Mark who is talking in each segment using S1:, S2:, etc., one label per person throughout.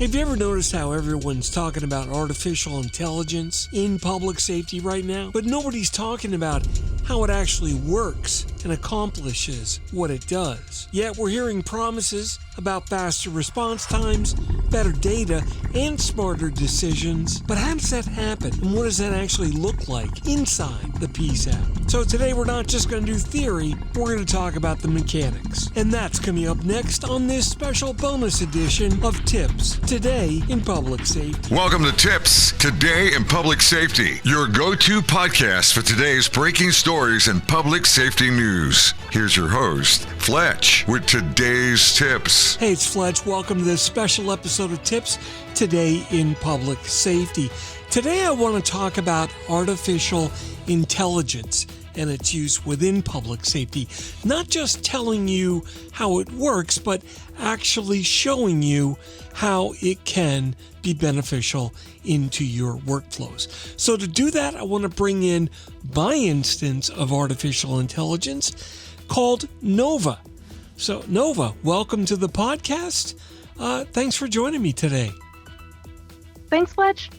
S1: Have you ever noticed how everyone's talking about artificial intelligence in public safety right now? But nobody's talking about how it actually works and accomplishes what it does. Yet we're hearing promises about faster response times, better data, and smarter decisions. But how does that happen? And what does that actually look like inside the TiPS app? So today we're not just going to do theory, we're going to talk about the mechanics. And that's coming up next on this special bonus edition of TiPS, Today in Public Safety.
S2: Welcome to TiPS, Today in Public Safety, your go-to podcast for today's breaking stories and public safety news. Here's your host, Fletch, with today's tips.
S1: Hey, it's Fletch. Welcome to this special episode of TiPS, Today in Public Safety. Today I want to talk about artificial intelligence and its use within public safety. Not just telling you how it works, but actually showing you how it can be beneficial into your workflows. So to do that, I want to bring in my instance of artificial intelligence called Nova. So Nova, welcome to the podcast. Thanks for joining me today.
S3: Thanks, Fletch.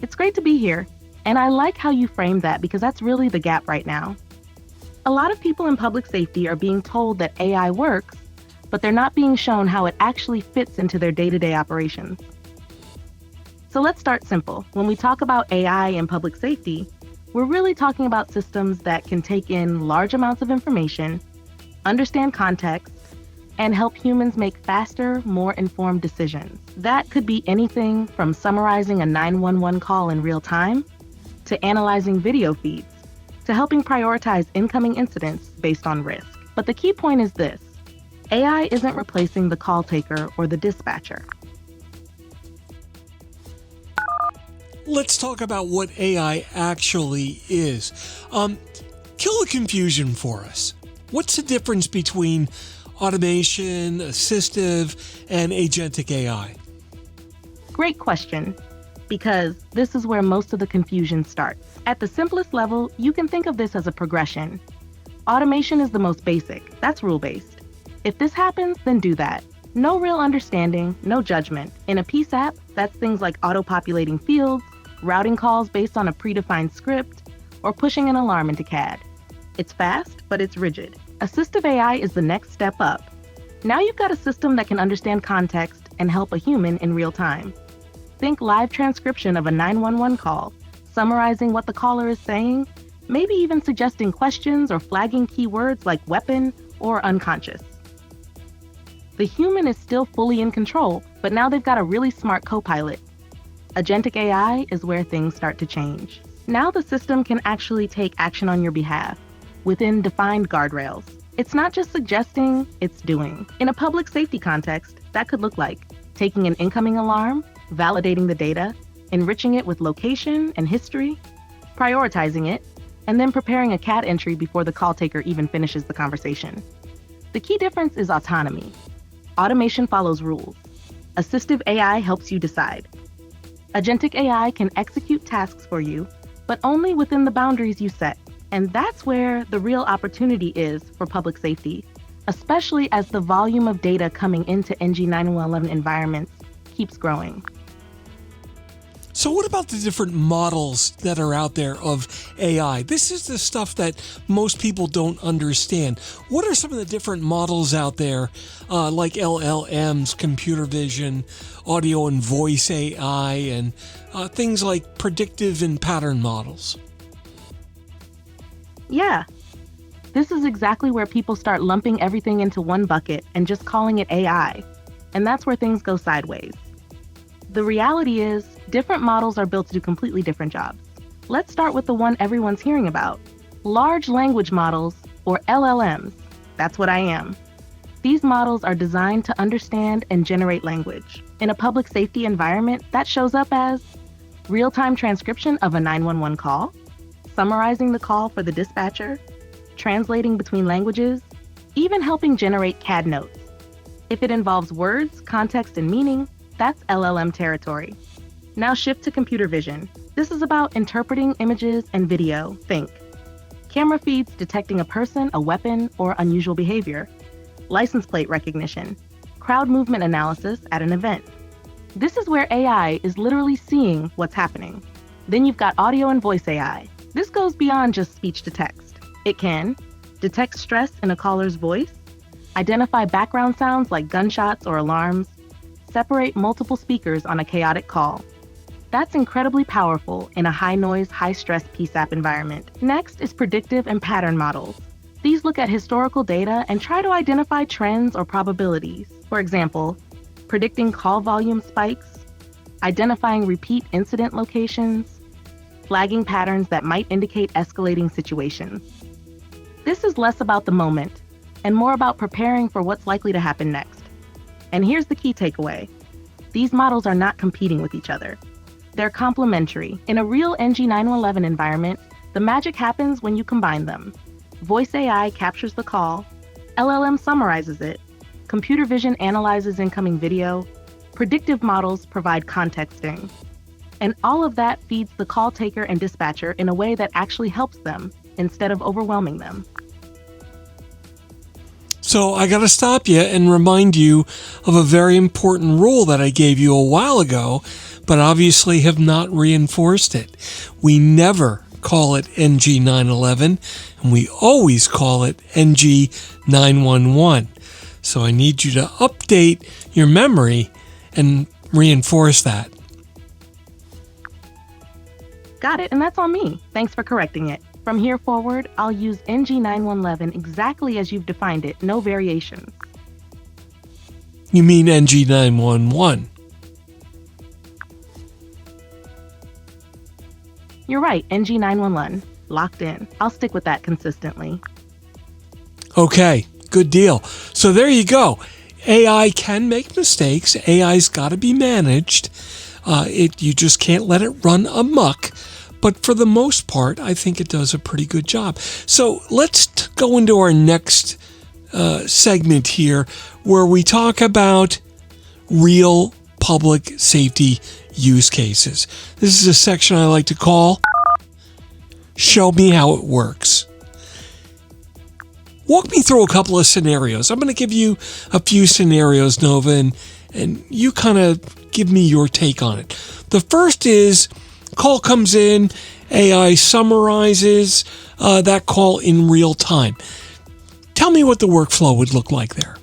S3: It's great to be here. And I like how you framed that because that's really the gap right now. A lot of people in public safety are being told that AI works, but they're not being shown how it actually fits into their day-to-day operations. So let's start simple. When we talk about AI in public safety, we're really talking about systems that can take in large amounts of information, understand context, and help humans make faster, more informed decisions. That could be anything from summarizing a 911 call in real time, to analyzing video feeds, to helping prioritize incoming incidents based on risk. But the key point is this: AI isn't replacing the call taker or the dispatcher.
S1: Let's talk about what AI actually is. Kill the confusion for us. What's the difference between automation, assistive, and agentic AI?
S3: Great question, because this is where most of the confusion starts. At the simplest level, you can think of this as a progression. Automation is the most basic. That's rule-based. If this happens, then do that. No real understanding, no judgment. In a TiPS app, that's things like auto-populating fields, routing calls based on a predefined script, or pushing an alarm into CAD. It's fast, but it's rigid. Assistive AI is the next step up. Now you've got a system that can understand context and help a human in real time. Think live transcription of a 911 call, summarizing what the caller is saying, maybe even suggesting questions or flagging keywords like weapon or unconscious. The human is still fully in control, but now they've got a really smart co-pilot. Agentic AI is where things start to change. Now the system can actually take action on your behalf within defined guardrails. It's not just suggesting, it's doing. In a public safety context, that could look like taking an incoming alarm, validating the data, enriching it with location and history, prioritizing it, and then preparing a CAD entry before the call taker even finishes the conversation. The key difference is autonomy. Automation follows rules. Assistive AI helps you decide. Agentic AI can execute tasks for you, but only within the boundaries you set. And that's where the real opportunity is for public safety, especially as the volume of data coming into NG 911 environments keeps growing.
S1: So what about the different models that are out there of AI? This is the stuff that most people don't understand. What are some of the different models out there, like LLMs, computer vision, audio and voice AI, and things like predictive and pattern models?
S3: Yeah, this is exactly where people start lumping everything into one bucket and just calling it AI. And that's where things go sideways. The reality is, different models are built to do completely different jobs. Let's start with the one everyone's hearing about. Large language models, or LLMs. That's what I am. These models are designed to understand and generate language. In a public safety environment, that shows up as real-time transcription of a 911 call, summarizing the call for the dispatcher, translating between languages, even helping generate CAD notes. If it involves words, context, and meaning, that's LLM territory. Now shift to computer vision. This is about interpreting images and video. Think camera feeds detecting a person, a weapon, or unusual behavior. License plate recognition. Crowd movement analysis at an event. This is where AI is literally seeing what's happening. Then you've got audio and voice AI. This goes beyond just speech to text. It can detect stress in a caller's voice, identify background sounds like gunshots or alarms, separate multiple speakers on a chaotic call. That's incredibly powerful in a high-noise, high-stress PSAP environment. Next is predictive and pattern models. These look at historical data and try to identify trends or probabilities. For example, predicting call volume spikes, identifying repeat incident locations, flagging patterns that might indicate escalating situations. This is less about the moment and more about preparing for what's likely to happen next. And here's the key takeaway. These models are not competing with each other. They're complementary. In a real NG911 environment, the magic happens when you combine them. Voice AI captures the call, LLM summarizes it, computer vision analyzes incoming video, predictive models provide contexting. And all of that feeds the call taker and dispatcher in a way that actually helps them instead of overwhelming them.
S1: So I got to stop you and remind you of a very important rule that I gave you a while ago, but obviously have not reinforced it. We never call it NG911, and we always call it NG911. So I need you to update your memory and reinforce that.
S3: Got it, and that's on me. Thanks for correcting it. From here forward, I'll use NG911 exactly as you've defined it, no variations.
S1: You mean NG911?
S3: You're right, NG911. Locked in. I'll stick with that consistently.
S1: Okay, good deal. So there you go. AI can make mistakes. AI's got to be managed. You just can't let it run amok. But for the most part, I think it does a pretty good job. So let's go into our next segment here where we talk about real public safety use cases. This is a section I like to call Show Me How It Works. Walk me through a couple of scenarios. I'm going to give you a few scenarios, Nova, and you kind of give me your take on it. The first is call comes in, AI summarizes that call in real time. Tell me what the workflow would look like there.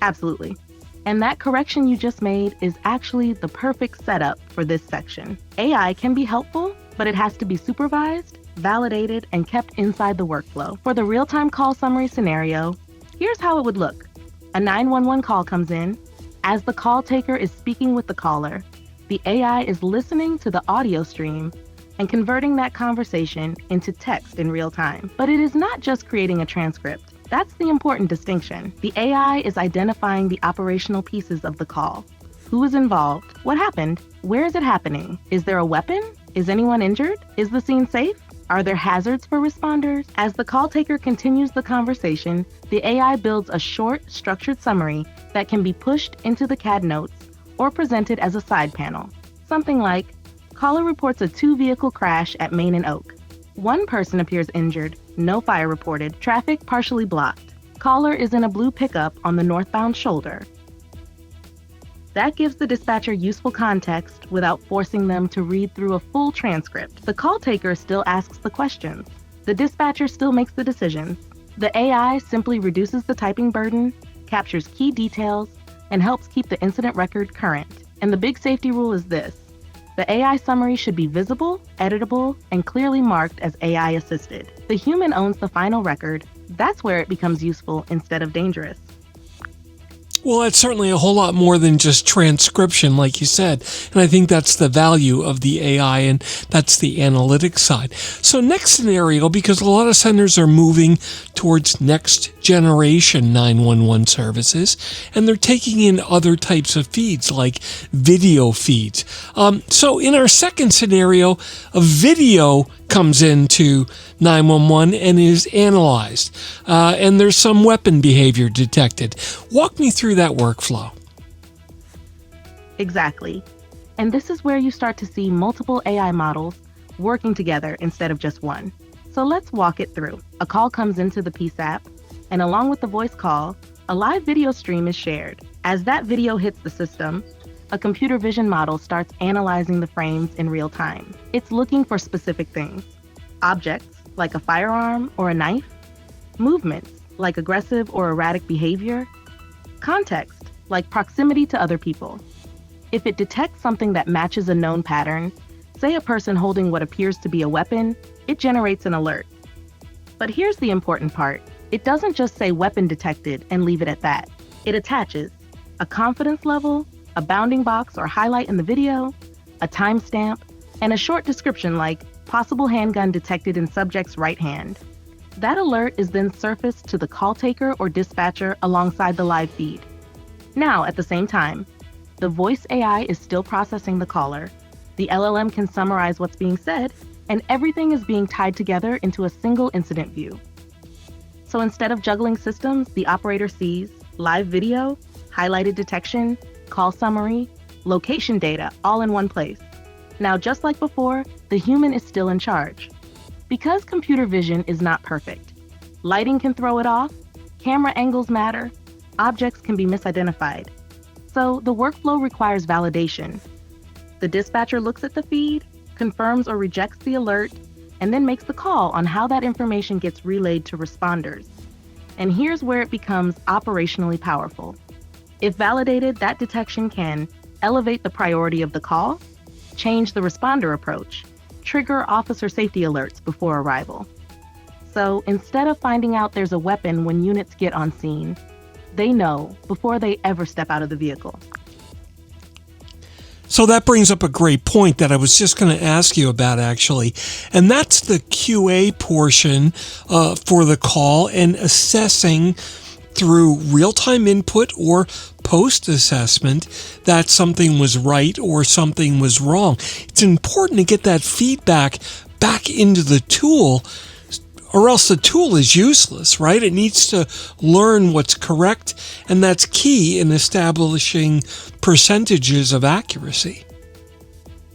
S3: Absolutely. And that correction you just made is actually the perfect setup for this section. AI can be helpful, but it has to be supervised, validated, and kept inside the workflow. For the real-time call summary scenario, here's how it would look. A 911 call comes in. As the call taker is speaking with the caller, the AI is listening to the audio stream and converting that conversation into text in real time. But it is not just creating a transcript. That's the important distinction. The AI is identifying the operational pieces of the call. Who is involved? What happened? Where is it happening? Is there a weapon? Is anyone injured? Is the scene safe? Are there hazards for responders? As the call taker continues the conversation, the AI builds a short, structured summary that can be pushed into the CAD notes or presented as a side panel. Something like, caller reports a 2-vehicle crash at Main and Oak. One person appears injured, no fire reported, traffic partially blocked. Caller is in a blue pickup on the northbound shoulder. That gives the dispatcher useful context without forcing them to read through a full transcript. The call taker still asks the questions. The dispatcher still makes the decisions. The AI simply reduces the typing burden, captures key details, and helps keep the incident record current. And the big safety rule is this. The AI summary should be visible, editable, and clearly marked as AI assisted. The human owns the final record. That's where it becomes useful instead of dangerous.
S1: Well, that's certainly a whole lot more than just transcription, like you said. And I think that's the value of the AI, and that's the analytics side. So next scenario, because a lot of centers are moving towards next generation 911 services, and they're taking in other types of feeds like video feeds. So in our second scenario, a video comes into 911 and is analyzed, and there's some weapon behavior detected. Walk me through that workflow.
S3: Exactly. And this is where you start to see multiple AI models working together instead of just one. So let's walk it through. A call comes into the PSAP, and along with the voice call, a live video stream is shared. As that video hits the system, a computer vision model starts analyzing the frames in real time. It's looking for specific things: objects, like a firearm or a knife; movements, like aggressive or erratic behavior; context, like proximity to other people. If it detects something that matches a known pattern, say a person holding what appears to be a weapon, it generates an alert. But here's the important part. It doesn't just say weapon detected and leave it at that. It attaches a confidence level, a bounding box or highlight in the video, a timestamp, and a short description like possible handgun detected in subject's right hand. That alert is then surfaced to the call taker or dispatcher alongside the live feed. Now, at the same time, the voice AI is still processing the caller. The LLM can summarize what's being said, and everything is being tied together into a single incident view. So instead of juggling systems, the operator sees live video, highlighted detection, call summary, location data, all in one place. Now, just like before, the human is still in charge. Because computer vision is not perfect, lighting can throw it off, camera angles matter, objects can be misidentified. So the workflow requires validation. The dispatcher looks at the feed, confirms or rejects the alert, and then makes the call on how that information gets relayed to responders. And here's where it becomes operationally powerful. If validated, that detection can elevate the priority of the call, change the responder approach, trigger officer safety alerts before arrival. So instead of finding out there's a weapon when units get on scene, they know before they ever step out of the vehicle.
S1: So that brings up a great point that I was just going to ask you about, actually. And that's the QA portion for the call and assessing through real-time input or post-assessment that something was right or something was wrong. It's important to get that feedback back into the tool, or else the tool is useless, right? It needs to learn what's correct, and that's key in establishing percentages of accuracy.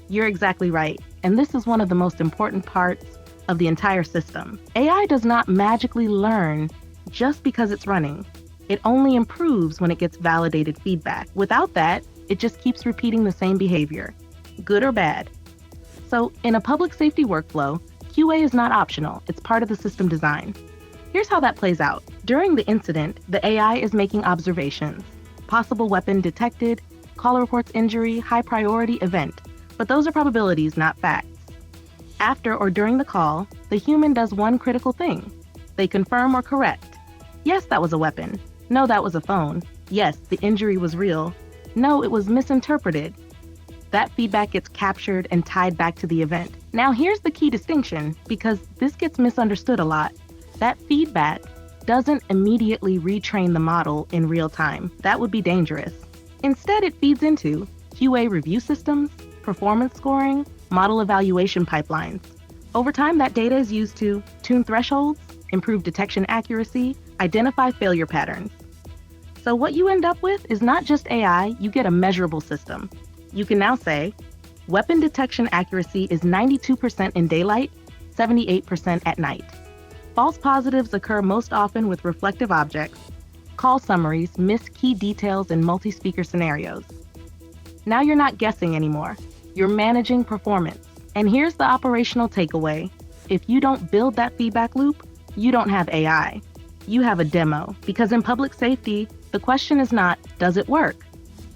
S3: You're exactly right. And this is one of the most important parts of the entire system. AI does not magically learn just because it's running. It only improves when it gets validated feedback. Without that, it just keeps repeating the same behavior, good or bad. So in a public safety workflow, QA is not optional. It's part of the system design. Here's how that plays out. During the incident, the AI is making observations. Possible weapon detected, caller reports injury, high priority event. But those are probabilities, not facts. After or during the call, the human does one critical thing. They confirm or correct. Yes, that was a weapon. No, that was a phone. Yes, the injury was real. No, it was misinterpreted. That feedback gets captured and tied back to the event. Now here's the key distinction, because this gets misunderstood a lot. That feedback doesn't immediately retrain the model in real time. That would be dangerous. Instead, it feeds into QA review systems, performance scoring, model evaluation pipelines. Over time, that data is used to tune thresholds, improve detection accuracy, identify failure patterns. So what you end up with is not just AI, you get a measurable system. You can now say, weapon detection accuracy is 92% in daylight, 78% at night. False positives occur most often with reflective objects. Call summaries miss key details in multi-speaker scenarios. Now you're not guessing anymore. You're managing performance. And here's the operational takeaway. If you don't build that feedback loop, you don't have AI. You have a demo. Because in public safety, the question is not, does it work?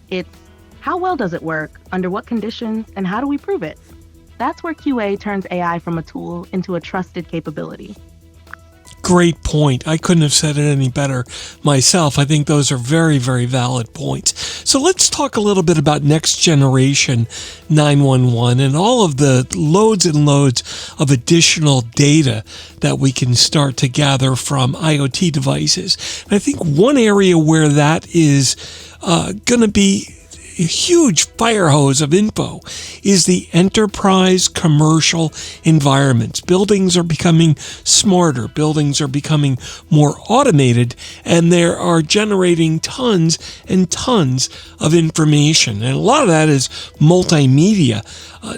S3: It's, how well does it work, under what conditions, and how do we prove it? That's where QA turns AI from a tool into a trusted capability.
S1: Great point. I couldn't have said it any better myself. I think those are very, very valid points. So let's talk a little bit about next generation 911 and all of the loads and loads of additional data that we can start to gather from IoT devices. And I think one area where that is going to be huge fire hose of info is the enterprise commercial environments. Buildings are becoming smarter. Buildings are becoming more automated, and they are generating tons and tons of information. And a lot of that is multimedia.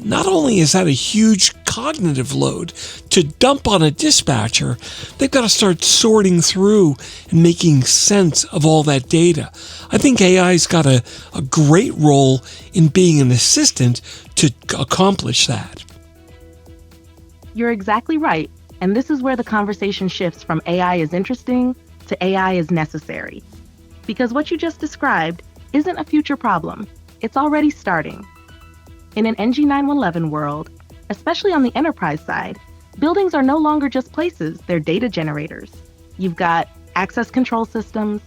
S1: Not only is that a huge cognitive load to dump on a dispatcher, they've got to start sorting through and making sense of all that data. I think AI's got a great role in being an assistant to accomplish that.
S3: You're exactly right. And this is where the conversation shifts from AI is interesting to AI is necessary. Because what you just described isn't a future problem. It's already starting. In an NG911 world, especially on the enterprise side, buildings are no longer just places, they're data generators. You've got access control systems,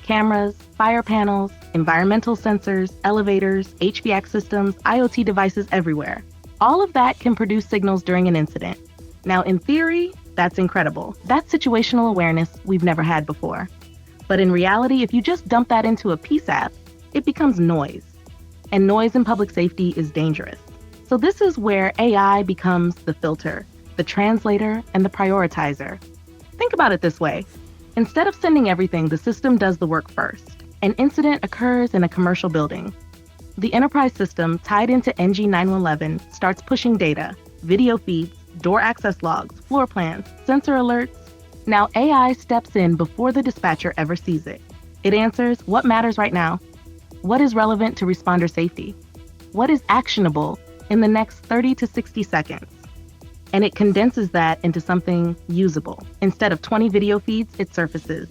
S3: cameras, fire panels, environmental sensors, elevators, HVAC systems, IoT devices everywhere. All of that can produce signals during an incident. Now, in theory, that's incredible. That's situational awareness we've never had before. But in reality, if you just dump that into a peace app, it becomes noise. And noise in public safety is dangerous. So this is where AI becomes the filter, the translator, and the prioritizer. Think about it this way. Instead of sending everything, the system does the work first. An incident occurs in a commercial building. The enterprise system tied into NG911 starts pushing data, video feeds, door access logs, floor plans, sensor alerts. Now AI steps in before the dispatcher ever sees it. It answers what matters right now, what is relevant to responder safety, what is actionable in the next 30 to 60 seconds. And it condenses that into something usable. Instead of 20 video feeds, it surfaces.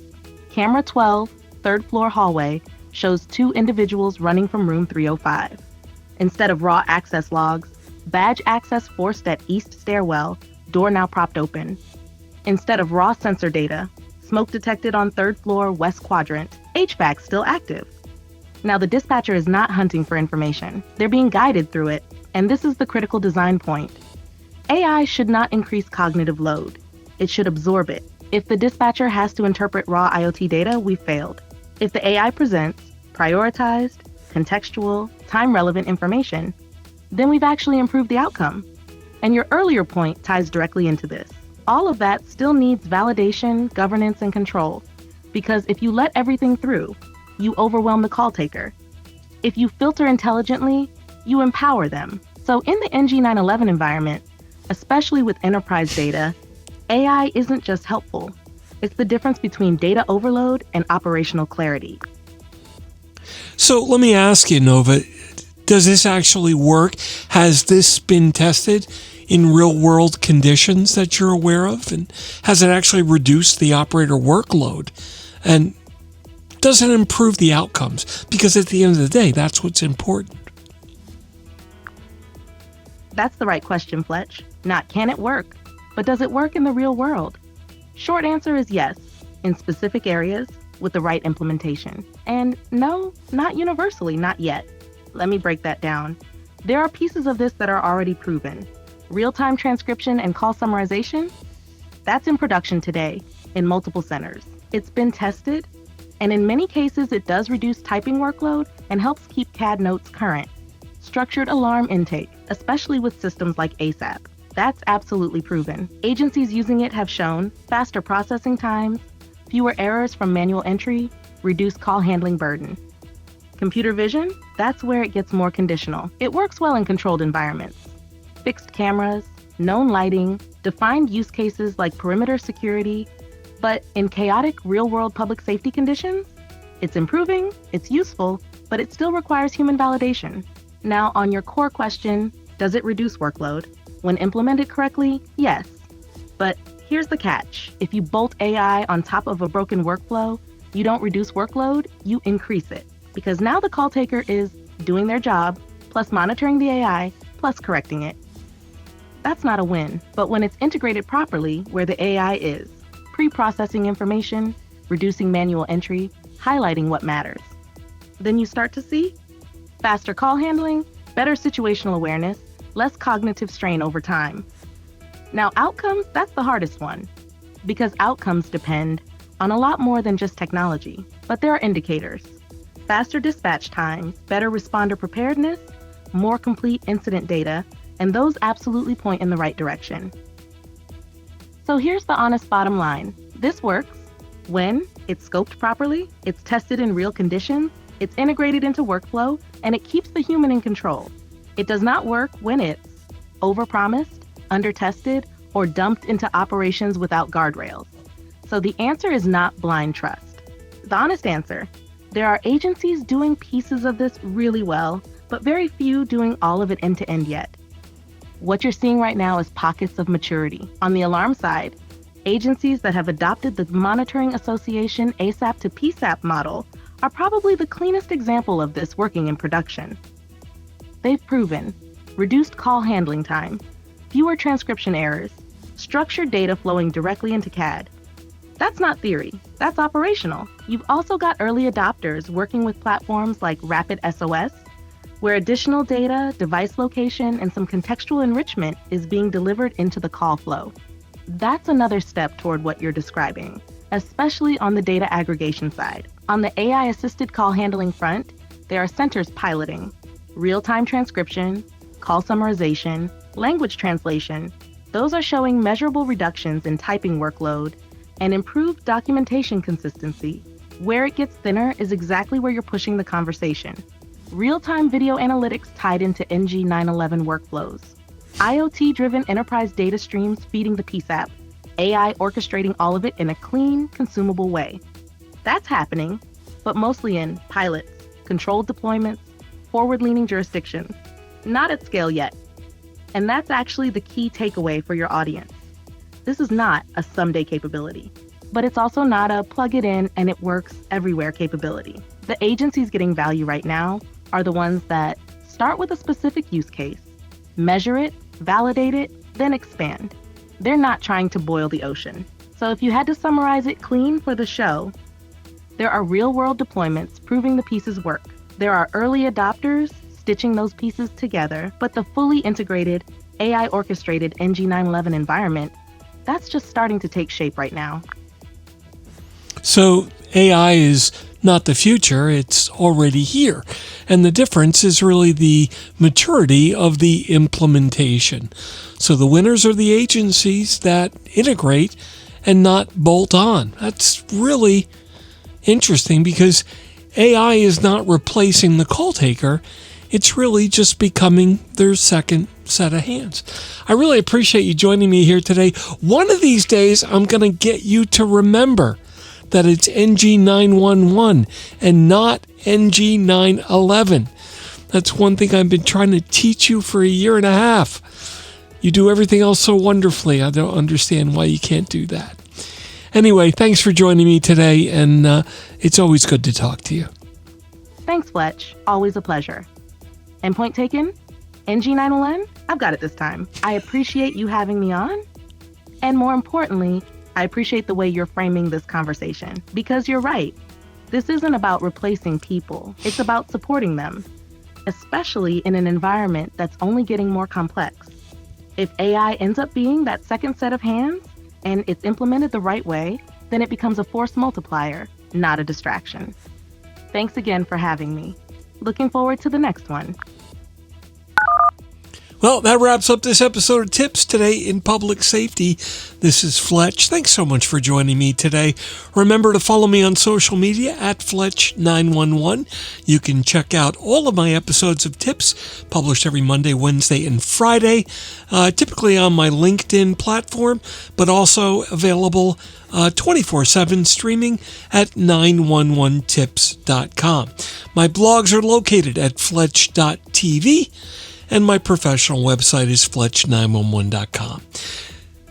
S3: Camera 12, third floor hallway, shows 2 individuals running from room 305. Instead of raw access logs, badge access forced at east stairwell, door now propped open. Instead of raw sensor data, smoke detected on third floor west quadrant, HVAC still active. Now the dispatcher is not hunting for information. They're being guided through it, and this is the critical design point. AI should not increase cognitive load. It should absorb it. If the dispatcher has to interpret raw IoT data, we've failed. If the AI presents prioritized, contextual, time-relevant information, then we've actually improved the outcome. And your earlier point ties directly into this. All of that still needs validation, governance, and control. Because if you let everything through, you overwhelm the call taker. If you filter intelligently, you empower them. So in the NG911 environment, especially with enterprise data, AI isn't just helpful. It's the difference between data overload and operational clarity.
S1: So let me ask you, Nova, does this actually work? Has this been tested in real-world conditions that you're aware of? And has it actually reduced the operator workload? And does it improve the outcomes? Because at the end of the day, that's what's important.
S3: That's the right question, Fletch. Not can it work, but does it work in the real world? Short answer is yes, in specific areas with the right implementation. And no, not universally, not yet. Let me break that down. There are pieces of this that are already proven. Real-time transcription and call summarization, that's in production today in multiple centers. It's been tested, and in many cases it does reduce typing workload and helps keep CAD notes current. Structured alarm intake, especially with systems like ASAP. That's absolutely proven. Agencies using it have shown faster processing times, fewer errors from manual entry, reduced call handling burden. Computer vision, that's where it gets more conditional. It works well in controlled environments. Fixed cameras, known lighting, defined use cases like perimeter security, but in chaotic real-world public safety conditions, it's improving, it's useful, but it still requires human validation. Now, on your core question, does it reduce workload? When implemented correctly, yes. But here's the catch. If you bolt AI on top of a broken workflow, you don't reduce workload, you increase it. Because now the call taker is doing their job, plus monitoring the AI, plus correcting it. That's not a win, but when it's integrated properly where the AI is, pre-processing information, reducing manual entry, highlighting what matters, then you start to see faster call handling, better situational awareness, less cognitive strain over time. Now, outcomes, that's the hardest one, because outcomes depend on a lot more than just technology, but there are indicators. faster dispatch times, better responder preparedness, more complete incident data, and those absolutely point in the right direction. So here's the honest bottom line. This works when it's scoped properly, it's tested in real conditions, it's integrated into workflow, and it keeps the human in control. It does not work when it's overpromised, undertested, or dumped into operations without guardrails. So the answer is not blind trust. The honest answer, there are agencies doing pieces of this really well, but very few doing all of it end to end yet. What you're seeing right now is pockets of maturity. On the alarm side, agencies that have adopted the Monitoring Association ASAP to PSAP model are probably the cleanest example of this working in production. They've proven reduced call handling time, fewer transcription errors, structured data flowing directly into CAD. That's not theory, that's operational. You've also got early adopters working with platforms like Rapid SOS, where additional data, device location, and some contextual enrichment is being delivered into the call flow. That's another step toward what you're describing, especially on the data aggregation side. On the AI-assisted call handling front, there are centers piloting real-time transcription, call summarization, language translation. Those are showing measurable reductions in typing workload and improved documentation consistency. Where it gets thinner is exactly where you're pushing the conversation. Real-time video analytics tied into NG 911 workflows. IoT-driven enterprise data streams feeding the PSAP, AI orchestrating all of it in a clean, consumable way. That's happening, but mostly in pilots, controlled deployments, forward-leaning jurisdictions, not at scale yet. And that's actually the key takeaway for your audience. This is not a someday capability, but it's also not a plug it in and it works everywhere capability. The agencies getting value right now are the ones that start with a specific use case, measure it, validate it, then expand. They're not trying to boil the ocean. So if you had to summarize it clean for the show, there are real-world deployments proving the pieces work. There are early adopters stitching those pieces together, but the fully integrated, AI-orchestrated NG911 environment, that's just starting to take shape right now.
S1: So AI is not the future, it's already here. And the difference is really the maturity of the implementation. So the winners are the agencies that integrate and not bolt on. That's really interesting because AI is not replacing the call taker. It's really just becoming their second set of hands. I really appreciate you joining me here today. One of these days, I'm going to get you to remember that it's NG911 and not NG911. That's one thing I've been trying to teach you for a year and a half. You do everything else so wonderfully. I don't understand why you can't do that. Anyway, thanks for joining me today, and it's always good to talk to you.
S3: Thanks, Fletch. Always a pleasure. And point taken, NG911, I've got it this time. I appreciate you having me on. And more importantly, I appreciate the way you're framing this conversation. Because you're right. This isn't about replacing people. It's about supporting them, especially in an environment that's only getting more complex. If AI ends up being that second set of hands, and it's implemented the right way, then it becomes a force multiplier, not a distraction. Thanks again for having me. Looking forward to the next one.
S1: Well, that wraps up this episode of Tips Today in Public Safety. This is Fletch. Thanks so much for joining me today. Remember to follow me on social media at Fletch911. You can check out all of my episodes of Tips, published every Monday, Wednesday, and Friday, typically on my LinkedIn platform, but also available 24/7 streaming at 911tips.com. My blogs are located at fletch.tv. And my professional website is fletch911.com.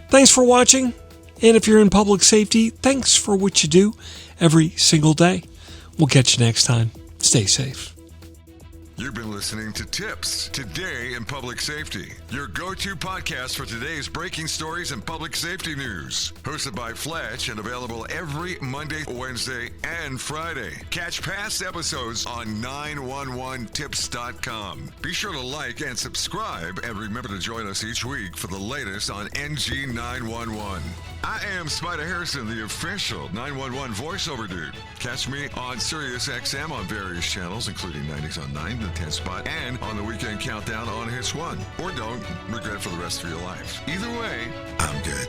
S1: Thanks for watching. And if you're in public safety, thanks for what you do every single day. We'll catch you next time. Stay safe.
S2: You've been listening to Tips Today in Public Safety, your go-to podcast for today's breaking stories and public safety news. Hosted by Fletch and available every Monday, Wednesday, and Friday. Catch past episodes on 911tips.com. Be sure to like and subscribe, and remember to join us each week for the latest on NG911. I am Spider Harrison, the official 911 voiceover dude. Catch me on Sirius XM on various channels, including 90s on 9, the 10 spot, and on the Weekend Countdown on Hits 1. Or don't regret it for the rest of your life. Either way, I'm good.